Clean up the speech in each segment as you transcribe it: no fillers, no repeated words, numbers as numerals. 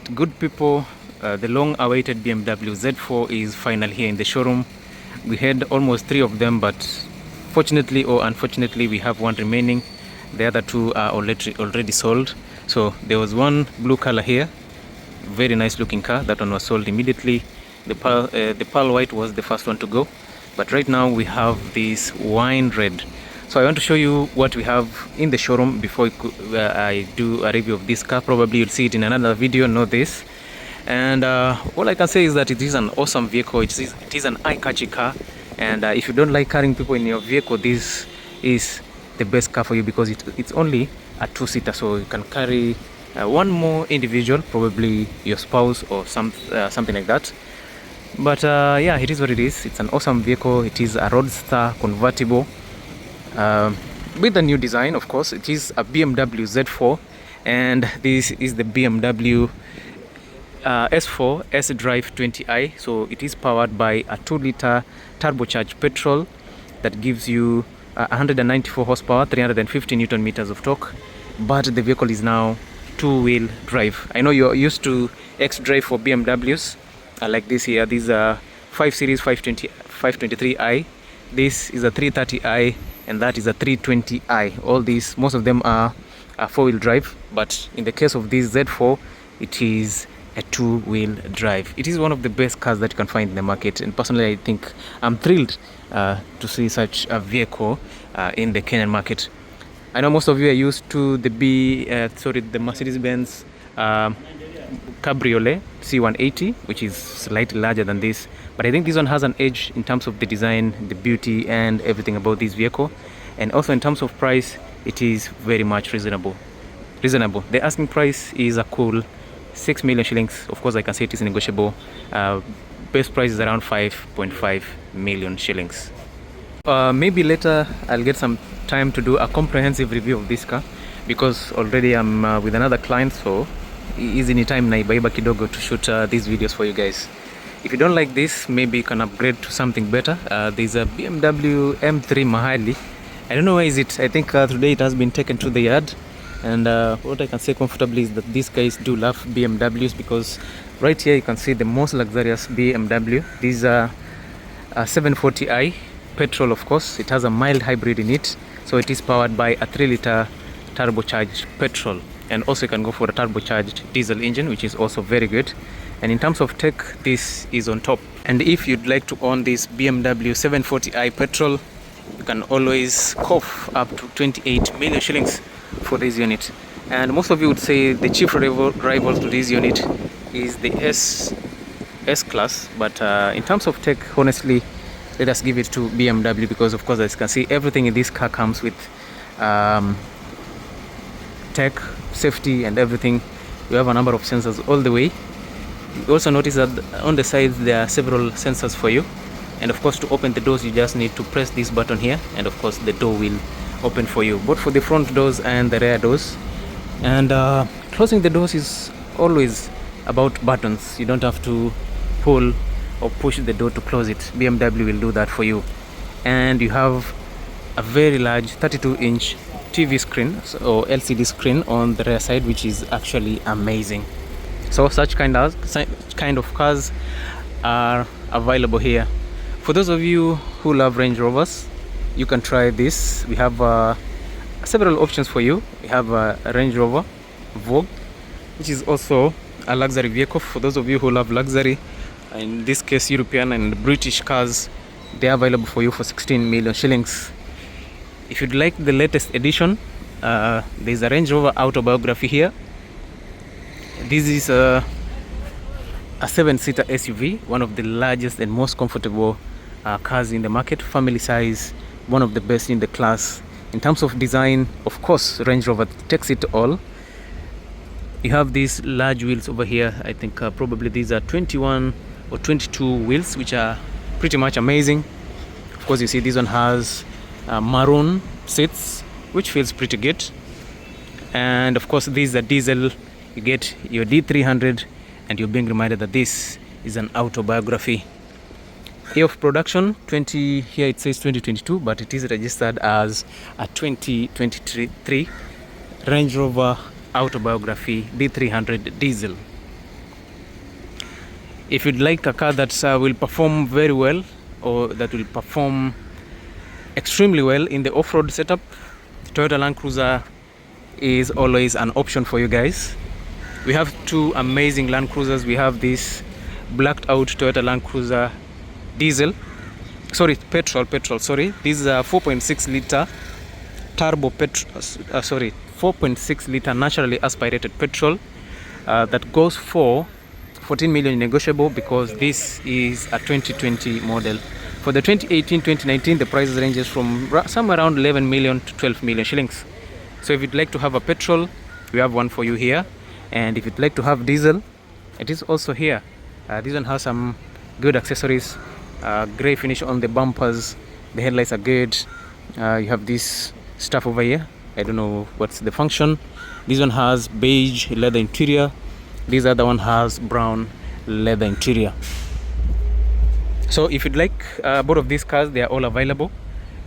right, good people, the long-awaited BMW Z4 is finally here in the showroom. We had almost 3 of them, but fortunately or unfortunately we have one remaining. The other 2 are already sold. So there was one blue color here, very nice looking car. That one was sold immediately. The pearl white was the first one to go, but right now we have this wine red. So I want to show you what we have in the showroom before I do a review of this car. Probably you'll see it in another video, not this. And all I can say is that it is an awesome vehicle. It is an eye-catching car, and if you don't like carrying people in your vehicle, this is the best car for you, because it's only a 2-seater, so you can carry one more individual, probably your spouse or something like that. But yeah, it is what it is. It's an awesome vehicle. It is a roadster convertible with a new design. Of course, it is a BMW Z4, and this is the BMW S4 S-Drive 20i. So it is powered by a 2-liter turbocharged petrol that gives you 194 horsepower, 350 newton meters of torque. But the vehicle is now 2-wheel drive. I know you're used to X-Drive for BMWs, like this here. These are 5 Series 523i. This is a 330i, and that is a 320i. All these, most of them are 4-wheel drive, but in the case of this Z4, it is a 2-wheel drive. It is one of the best cars that you can find in the market, and personally I think I'm thrilled to see such a vehicle in the Kenyan market. I know most of you are used to the Mercedes-Benz Cabriolet C180, which is slightly larger than this, but I think this one has an edge in terms of the design, the beauty, and everything about this vehicle. And also in terms of price, it is very much reasonable. The asking price is a cool 6 million shillings. Of course, I can say it is negotiable. Best price is around 5.5 million shillings. Maybe later I'll get some time to do a comprehensive review of this car, because already I'm with another client, so easy any time naibaiba kidogo to shoot these videos for you guys. If you don't like this, maybe you can upgrade to something better. There's a BMW M3 Mahali. I don't know where is it. I think today it has been taken to the yard. And what I can say comfortably is that these guys do love BMWs, because right here you can see the most luxurious BMW. These are 740i petrol. Of course, it has a mild hybrid in it, so it is powered by a 3-liter turbocharged petrol, and also you can go for a turbocharged diesel engine, which is also very good. And in terms of tech, this is on top. And if you'd like to own this BMW 740i petrol, you can always cough up to 28 million shillings for this unit. And most of you would say the chief rival to this unit is the S class, but in terms of tech, honestly, let us give it to BMW, because of course, as you can see, everything in this car comes with tech, safety, and everything. You have a number of sensors all the way. You also notice that on the sides there are several sensors for you, and of course, to open the doors you just need to press this button here, and of course the door will open for you, both for the front doors and the rear doors. And closing the doors is always about buttons. You don't have to pull or push the door to close it. BMW will do that for you. And you have a very large 32-inch TV screen or LCD screen on the rear side, which is actually amazing. So such kind of cars are available here. For those of you who love Range Rovers, you can try this. We have several options for you. We have a Range Rover Vogue, which is also a luxury vehicle. For those of you who love luxury, in this case European and British cars, they are available for you for 16 million shillings. If you'd like the latest edition, there's a Range Rover autobiography here. This is a 7-seater SUV, one of the largest and most comfortable cars in the market, family size, one of the best in the class. In terms of design, of course, Range Rover takes it all. You have these large wheels over here. I think probably these are 21 or 22 wheels, which are pretty much amazing. Of course, you see this one has maroon seats, which feels pretty good. And of course, these are diesel. You get your D300, and you're being reminded that this is an autobiography. Year of production 20, here it says 2022, but it is registered as a 2023 Range Rover autobiography D300 diesel. If you'd like a car that will perform very well, or that will perform extremely well in the off-road setup, Toyota Land Cruiser is always an option for you guys. We have two amazing Land Cruisers. We have this blacked out Toyota Land Cruiser petrol. Sorry, this is a 4.6 liter turbo petrol. 4.6 liter naturally aspirated petrol that goes for 14 million negotiable, because this is a 2020 model. For the 2018-2019, the price ranges from somewhere around 11 million to 12 million shillings. So if you'd like to have a petrol, we have one for you here. And if you'd like to have diesel, it is also here. This one has some good accessories, grey finish on the bumpers, the headlights are good. You have this stuff over here, I don't know what's the function. This one has beige leather interior. This other one has brown leather interior. So if you'd like both of these cars, they are all available,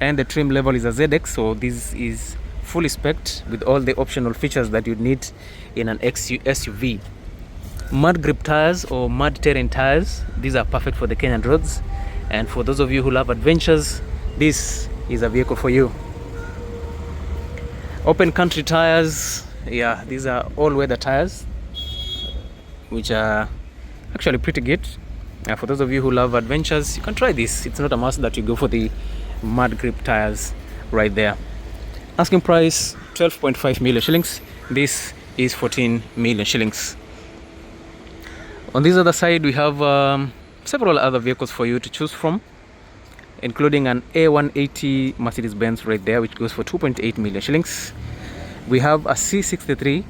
and the trim level is a ZX, so this is fully spec'd with all the optional features that you'd need in an SUV. Mud grip tires or mud terrain tires, these are perfect for the Kenyan roads, and for those of you who love adventures, this is a vehicle for you. Open country tires, yeah, these are all-weather tires, which are actually pretty good. For those of you who love adventures, you can try this. It's not a must that you go for the mud grip tires right there. Asking price 12.5 million shillings. This is 14 million shillings. On this other side, we have several other vehicles for you to choose from, including an A180 Mercedes-Benz right there, which goes for 2.8 million shillings. We have a C63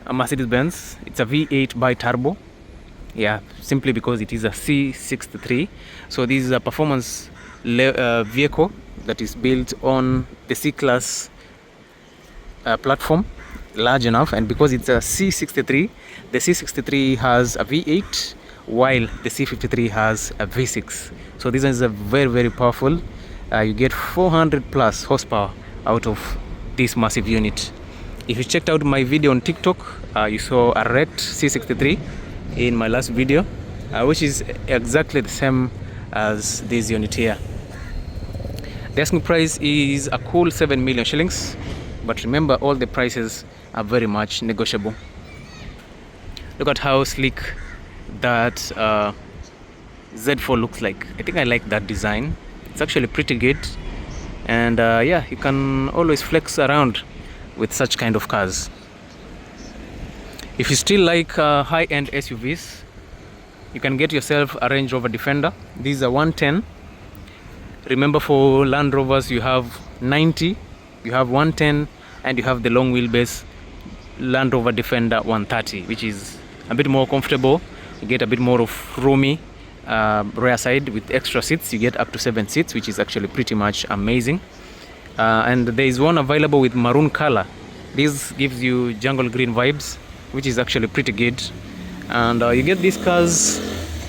a Mercedes-Benz. It's a V8 bi-turbo, yeah, simply because it is a C63. So this is a performance vehicle that is built on the C-Class platform, large enough, and because it's a C63, the C63 has a V8 while the C53 has a V6. So this is a very powerful. You get 400 plus horsepower out of this massive unit. If you checked out my video on TikTok, you saw a wrecked C63 in my last video, which is exactly the same as this unit here. The asking price is a cool 7 million shillings, but remember, all the prices are very much negotiable. Look at how sleek that Z4 looks like. I think I like that design. It's actually pretty good, and yeah, you can always flex around with such kind of cars. If you still like high-end SUVs, you can get yourself a Range Rover Defender. These are 110. Remember, for Land Rovers you have 90, you have 110, and you have the long wheelbase Land Rover Defender 130, which is a bit more comfortable. You get a bit more of roomy rear side with extra seats. You get up to 7 seats, which is actually pretty much amazing. And there is one available with maroon color. This gives you jungle green vibes, which is actually pretty good. And you get these cars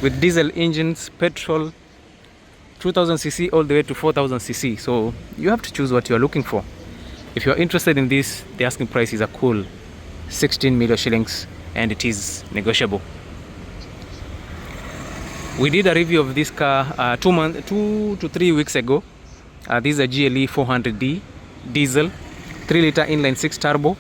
with diesel engines, petrol, 2000cc all the way to 4000cc. So you have to choose what you are looking for. If you are interested in this, the asking price is a cool 16 million shillings, and it is negotiable. We did a review of this car 2 to 3 weeks ago. This is a GLE 400D diesel, 3 liter inline 6 turbo,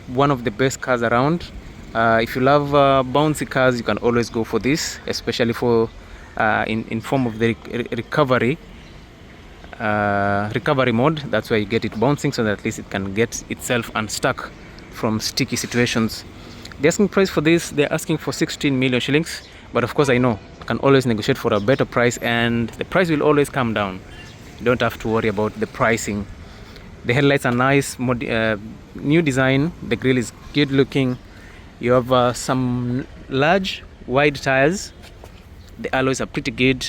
one of the best cars around. If you love bouncy cars, you can always go for this, especially for in form of the recovery mode. That's why you get it bouncing, so that at least it can get itself unstuck from sticky situations. The asking price for this, they're asking for 16 million shillings, but of course I know you can always negotiate for a better price, and the price will always come down. You don't have to worry about the pricing. The headlights are nice, new design. The grille is good looking. You have some large wide tires. The alloys are pretty good.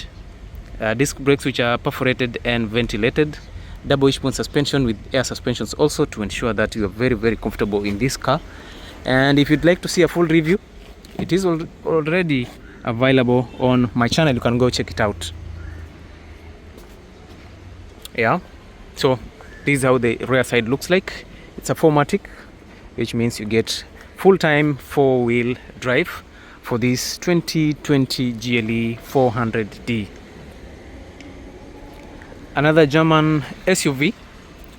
Disc brakes which are perforated and ventilated. Double wishbone suspension with air suspensions also, to ensure that you are very comfortable in this car. And if you'd like to see a full review, it is already available on my channel. You can go check it out. Yeah, so this is how the rear side looks like. It's a 4MATIC, which means you get full-time 4-wheel drive. for this 2020 GLE 400D. Another German SUV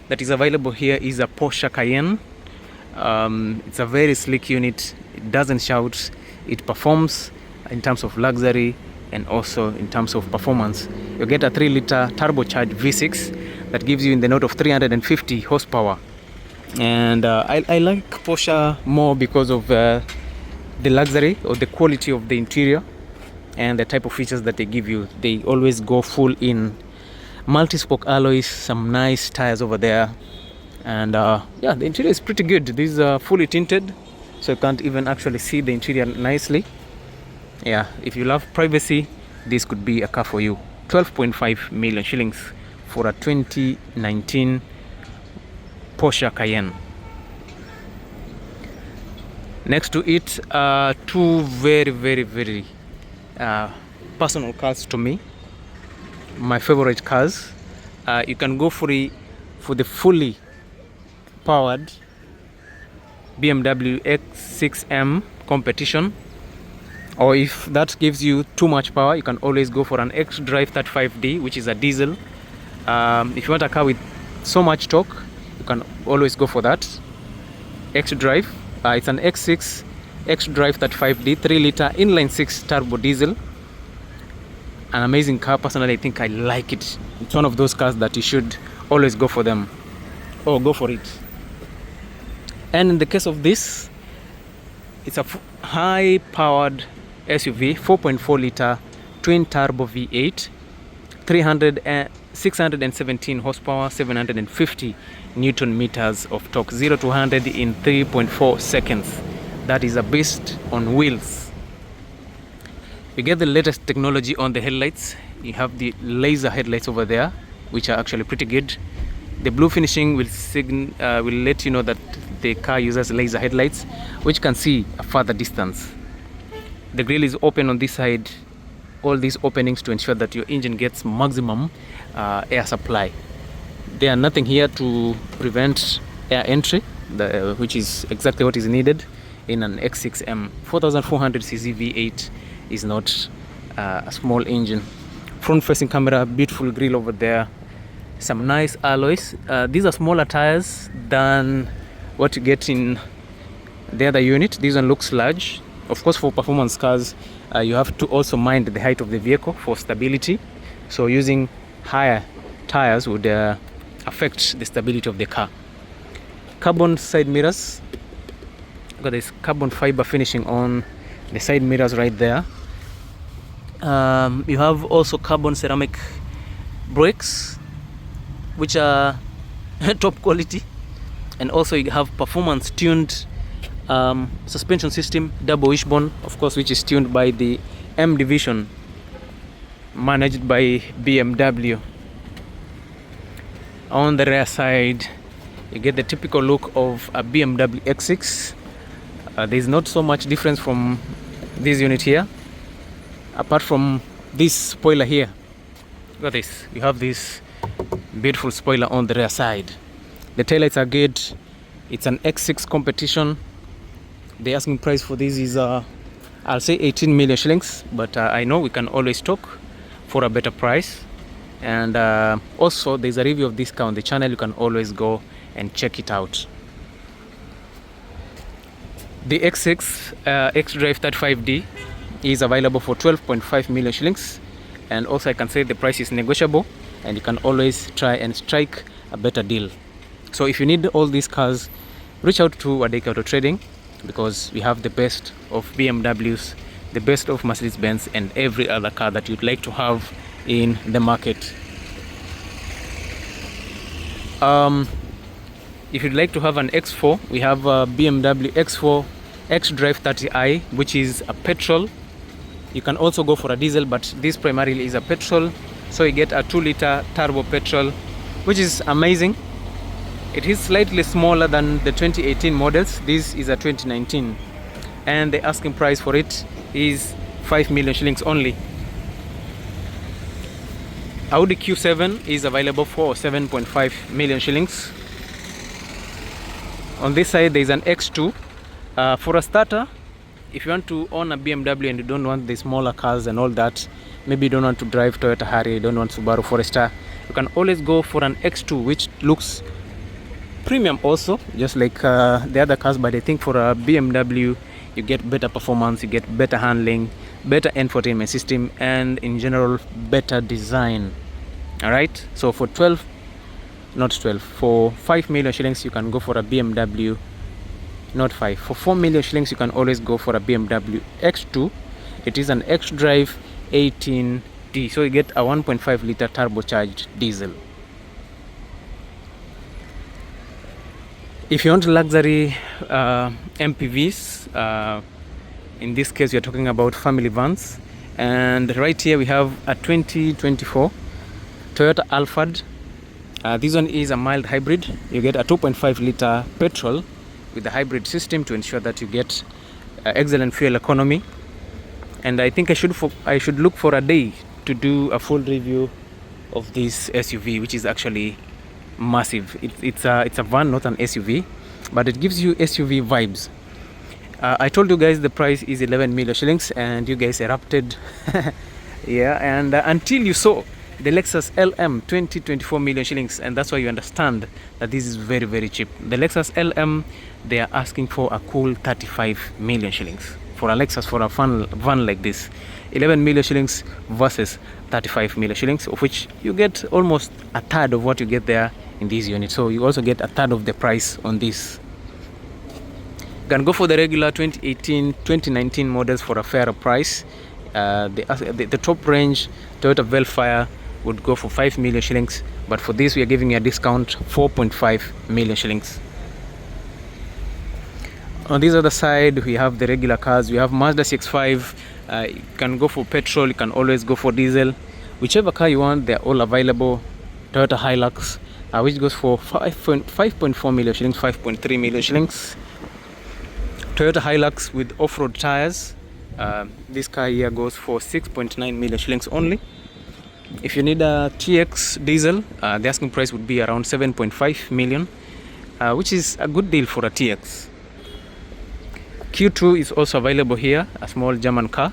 that is available here is a Porsche Cayenne. It's a very sleek unit. It doesn't shout. It performs in terms of luxury and also in terms of performance. You get a 3-liter turbocharged V6 that gives you in the note of 350 horsepower. And I like Porsche more because of the luxury or the quality of the interior and the type of features that they give you. They always go full in multi-spoke alloys, some nice tires over there, and yeah, the interior is pretty good. These are fully tinted, so you can't even actually see the interior nicely. Yeah, if you love privacy, this could be a car for you. 12.5 million shillings for a 2019 Porsche Cayenne. Next to it are two very personal cars to me, my favorite cars. You can go for the fully powered BMW X6M competition, or if that gives you too much power, you can always go for an X-Drive 35D, which is a diesel. If you want a car with so much torque, you can always go for that X-Drive. It's an X6 X-Drive 35D 3-liter inline 6 turbo diesel. An amazing car. Personally, I think I like it. It's one of those cars that you should always go for them, or go for it. And in the case of this, it's a high powered SUV, 4.4 liter twin turbo V8, 617 horsepower, 750 Newton meters of torque, 0 to 100 in 3.4 seconds. That is a beast on wheels. You get the latest technology on the headlights. You have the laser headlights over there, which are actually pretty good. The blue finishing will let you know that the car uses laser headlights, which can see a further distance. The grille is open on this side, all these openings to ensure that your engine gets maximum air supply. There are nothing here to prevent air entry, which is exactly what is needed in an X6M. 4400cc V8 is not a small engine. Front facing camera, beautiful grille over there, some nice alloys. These are smaller tires than what you get in the other unit. This one looks large. Of course, for performance cars, you have to also mind the height of the vehicle for stability, so using higher tires would affect the stability of the car. Carbon side mirrors. Got this carbon fiber finishing on the side mirrors right there. You have also carbon ceramic brakes, which are top quality, and also you have performance tuned suspension system, double wishbone, of course, which is tuned by the M division managed by BMW. On the rear side, you get the typical look of a BMW X6. There's not so much difference from this unit here, apart from this spoiler here. Look at this. You have this beautiful spoiler on the rear side. The taillights are good. It's an X6 competition. The asking price for this is I'll say 18 million shillings, but I know we can always talk for a better price. And also there's a review of this car on the channel. You can always go and check it out. The X6 X-Drive 35D is available for 12.5 million shillings, and also I can say the price is negotiable and you can always try and strike a better deal. So if you need all these cars, reach out to Wadeke Auto Trading, because we have the best of BMWs, the best of Mercedes-Benz, and every other car that you'd like to have in the market. If you'd like to have an X4, we have a BMW X4 X-Drive 30i, which is a petrol. You can also go for a diesel, but this primarily is a petrol. So you get a 2-liter turbo petrol, which is amazing. It is slightly smaller than the 2018 models. This is a 2019, and the asking price for it is 5 million shillings only. Audi Q7 is available for 7.5 million shillings. On this side there is an X2. For a starter, if you want to own a BMW and you don't want the smaller cars and all that, maybe you don't want to drive Toyota Harrier, you don't want Subaru Forester, you can always go for an X2, which looks premium also, just like the other cars. But I think for a BMW, you get better performance, you get better handling, better infotainment system, and in general better design. All right, so for 5 million shillings you can go for a BMW, not 5, for 4 million shillings you can always go for a BMW X2. It is an X-Drive 18D, so you get a 1.5 liter turbocharged diesel. If you want luxury MPVs, in this case we are talking about family vans, and right here we have a 2024 Toyota Alphard. This one is a mild hybrid. You get a 2.5 liter petrol with the hybrid system to ensure that you get excellent fuel economy. And I think I should look for a day to do a full review of this SUV, which is actually massive. It's a van, not an SUV, but it gives you SUV vibes. I told you guys the price is 11 million shillings, and you guys erupted. Yeah, and until you saw the Lexus LM 24 million shillings, and that's why you understand that this is very, very cheap. The Lexus LM, they are asking for a cool 35 million shillings for a Lexus, for a van like this. 11 million shillings versus 35 million shillings, of which you get almost a third of what you get there in this unit. So you also get a third of the price on this. You can go for the regular 2018 2019 models for a fairer price. The top range Toyota Velfire would go for 5 million shillings, but for this we are giving you a discount 4.5 million shillings. On this other side we have the regular cars. We have Mazda CX-5. You can go for petrol, you can always go for diesel, whichever car you want, they're all available. Toyota Hilux, which goes for 5.4 million shillings, 5.3 million shillings. Toyota Hilux with off-road tires, this car here goes for 6.9 million shillings only. If you need a TX diesel, the asking price would be around 7.5 million, which is a good deal for a TX. Q2 is also available here, a small German car.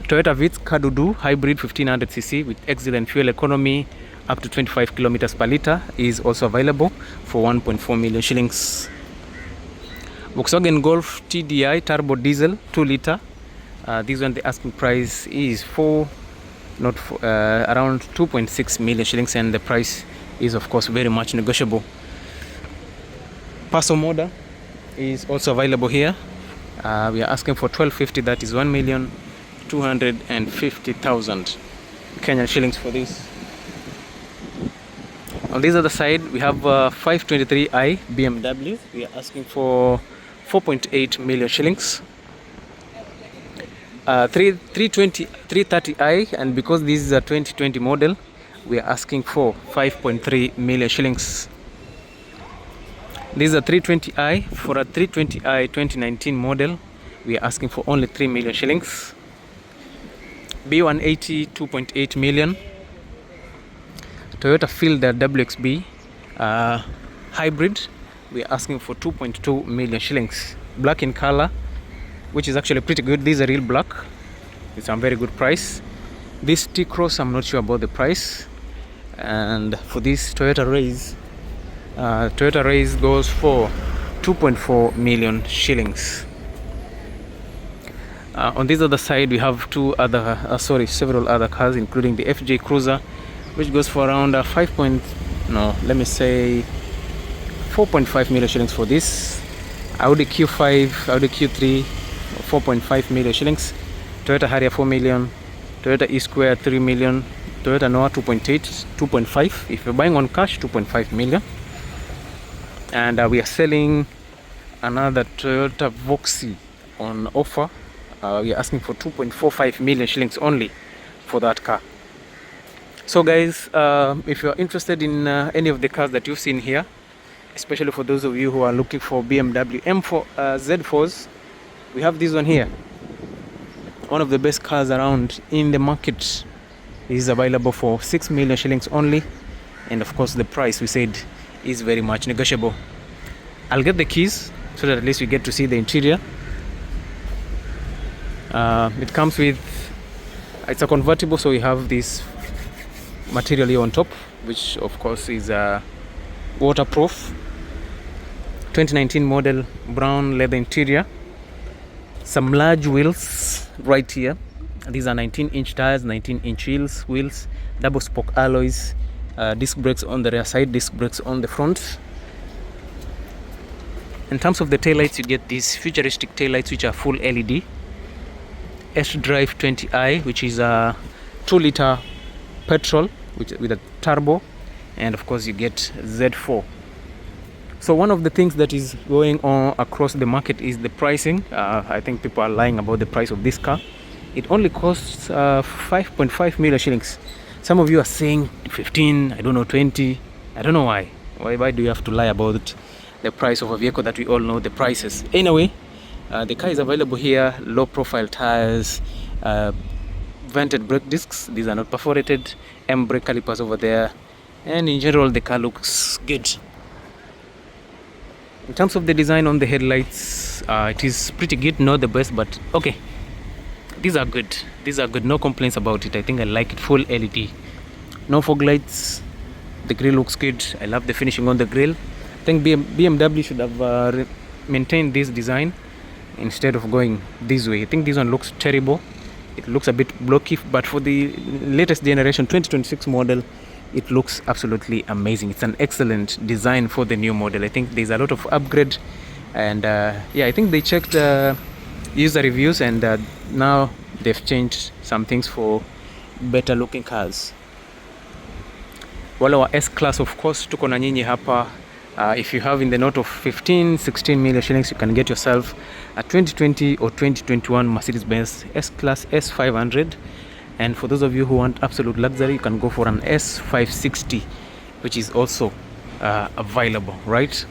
Toyota Vitz Kadudu hybrid 1500cc with excellent fuel economy, up to 25 kilometers per liter, is also available for 1.4 million shillings. Volkswagen Golf TDI turbo diesel 2 liter. This one the asking price is around 2.6 million shillings, and the price is of course very much negotiable. Paso Moda is also available here. We are asking for 1250, that is 1,250,000 Kenyan shillings for this. On this other side we have 523i BMW. We are asking for 4.8 million shillings. 330i, and because this is a 2020 model, we are asking for 5.3 million shillings. This is a 320i. For a 320i 2019 model, we are asking for only 3 million shillings. B180 2.8 million. Toyota Fielder WXB hybrid, we are asking for 2.2 million shillings. Black in color, which is actually pretty good. This is a real black. It's a very good price. This T-Cross, I'm not sure about the price. And for this Toyota Race goes for 2.4 million shillings. On this other side we have several other cars, including the FJ Cruiser, which goes for around 4.5 million shillings for this. Audi Q5, Audi Q3, 4.5 million shillings. Toyota Harrier 4 million. Toyota E-Square 3 million. Toyota Noah 2.5. If you're buying on cash, 2.5 million. And we are selling another Toyota Voxy on offer. We are asking for 2.45 million shillings only for that car. So guys, if you're interested in any of the cars that you've seen here, especially for those of you who are looking for BMW Z4s, we have this one here. One of the best cars around in the market. It is available for 6 million shillings only, and of course the price we said is very much negotiable. I'll get the keys so that at least we get to see the interior. It comes with, it's a convertible, so we have this material here on top, which of course is waterproof. 2019 model, brown leather interior, some large wheels right here. These are 19-inch tires, 19-inch wheels, double spoke alloys, disc brakes on the rear side, disc brakes on the front. In terms of the taillights, you get these futuristic taillights which are full LED. S-Drive 20i, which is a 2-liter petrol with a turbo, and of course you get Z4. So one of the things that is going on across the market is the pricing. I think people are lying about the price of this car. It only costs 5.5 million shillings. Some of you are saying 15, I don't know, 20. I don't know why. Why do you have to lie about the price of a vehicle that we all know the prices? Anyway, the car is available here. Low profile tires, vented brake discs. These are not perforated. M brake calipers over there. And in general, the car looks good. In terms of the design on the headlights, it is pretty good, not the best, but okay. These are good. No complaints about it. I think I like it. Full LED. No fog lights. The grille looks good. I love the finishing on the grille. I think BMW should have maintained this design instead of going this way. I think this one looks terrible. It looks a bit blocky, but for the latest generation 2026 model, it looks absolutely amazing. It's an excellent design for the new model. I think there's a lot of upgrade, and yeah, I think they checked user reviews, and now they've changed some things for better looking cars. Wale wa S-Class, of course, tuko na nyinyi hapa. If you have in the note of 15-16 million shillings, you can get yourself a 2020 or 2021 Mercedes-Benz S-Class S500. And for those of you who want absolute luxury, you can go for an S560, which is also available, right?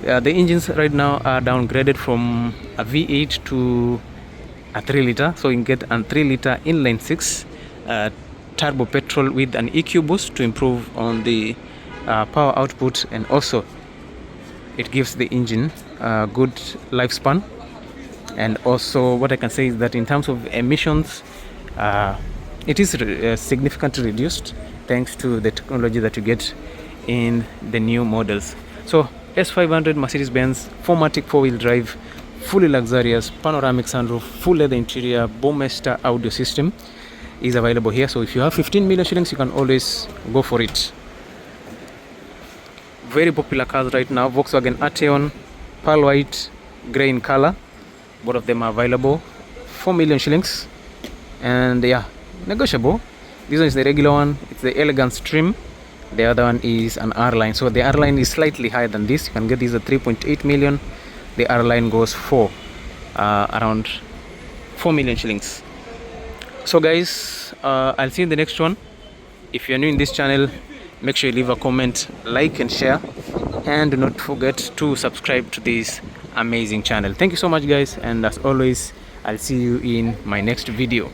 The engines right now are downgraded from a V8 to a 3-liter. So you can get a 3-liter inline 6 turbo petrol with an EQ boost to improve on the power output, and also it gives the engine a good lifespan. And also what I can say is that in terms of emissions, it is significantly reduced thanks to the technology that you get in the new models. So S500 Mercedes-Benz 4MATIC 4-wheel drive, fully luxurious, panoramic sunroof, full leather interior, Burmester audio system is available here. So if you have 15 million shillings, you can always go for it. Very popular cars right now: Volkswagen Ateon, pearl white, grey in color. Both of them are available. 4 million shillings. And yeah, negotiable. This one is the regular one. It's the elegance trim. The other one is an R-line. So the R-line is slightly higher than this. You can get these at 3.8 million. The R-line goes for around 4 million shillings. So guys, I'll see you in the next one. If you're new in this channel, make sure you leave a comment, like and share, and do not forget to subscribe to this amazing channel. Thank you so much guys, and as always, I'll see you in my next video.